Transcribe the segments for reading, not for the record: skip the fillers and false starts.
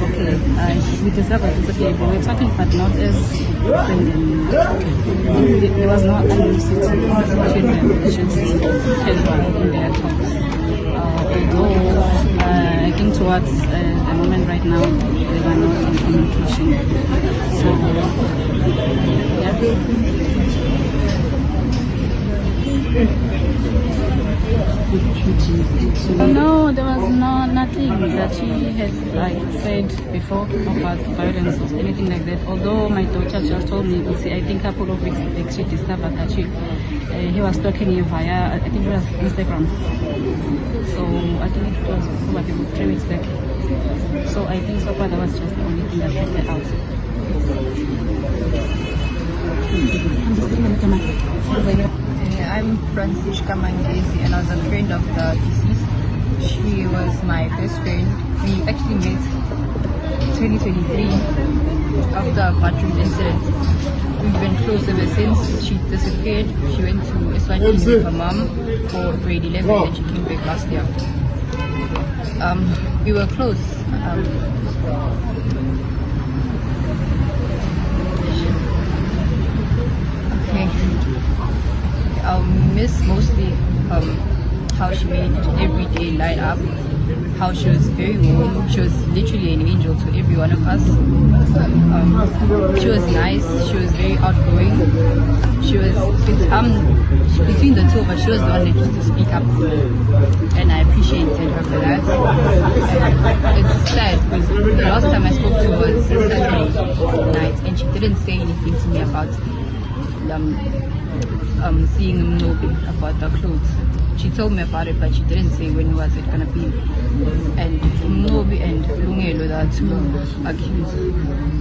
okay, we discovered it's okay, we were talking but not as friendly. There was no animosity between them, it's just casual in their talks. Although I think towards the moment right now, they were not in communication. So, yeah. No, there was nothing that she had said before about violence or anything like that. Although my daughter just told me, I think a couple of weeks back she discovered that he was stalking you via, I think it was Instagram. So I think it was probably 3 weeks back. So I think so far that was just the only thing that kept her out. I'm Francisca Mangezi and I was a friend of the deceased. She was my best friend. We actually met 2023 after a bathroom incident. We've been close ever since. She disappeared. She went to Eswatini with her mom for grade 11 and she came back last year. We were close. I'll miss mostly how she made every day light up, how she was very warm. She was literally an angel to every one of us. She was nice, she was very outgoing. She was, between the two of us, she was the one that used to speak up. And I appreciated her for that. It's sad because the last time I spoke to her was Saturday night and she didn't say anything to me about seeing Mnobi about the clothes. She told me about it, but she didn't say when was it gonna be. And Mnobi and Lungelo, the two accused,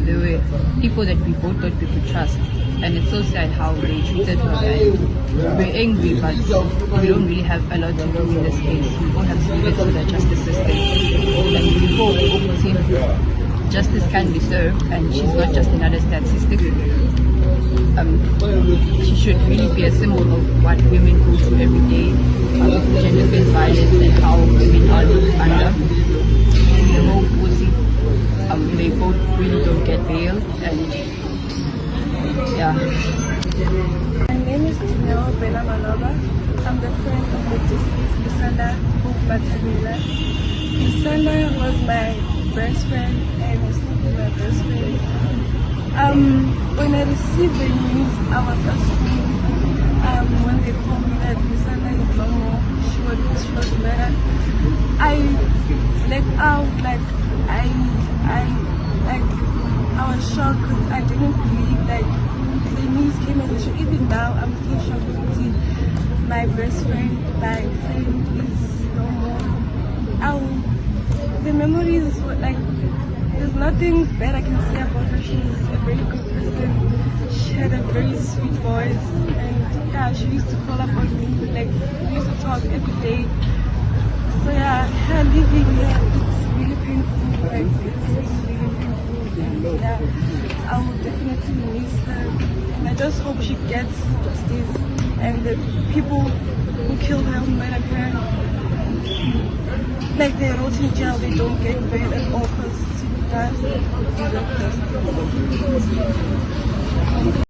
they were people that we both thought we could trust. And it's so sad how they treated her. And we're angry, but we don't really have a lot to do in this case. We all have to leave it to the justice system. And we hope justice can be served, and she's not just another statistic. She should really be a symbol of what women go through every day, gender-based violence and how women are looked under. We hope they both really don't get bail and yeah. My name is Tineo Bella Maloba. I'm the friend of the deceased Lusanda Batamila. Lusanda was my best friend and is still my best friend. When I received the news, I was at school. When they told me that Lusanda is no more, she was better. I let out, I was shocked because I didn't believe the news came as a shock. Even now, I'm still shocked to see my best friend, my friend is no more. The memories were there's nothing bad I can say about her. She's a very good person. She had a very sweet voice, and yeah, she used to call up on me. We used to talk every day. So yeah, her leaving here, it's really painful. It's really painful. And yeah, I will definitely miss her. And I just hope she gets justice, and the people who killed her, who murdered her, they rot in jail, they don't get bail at all because she does deserve justice.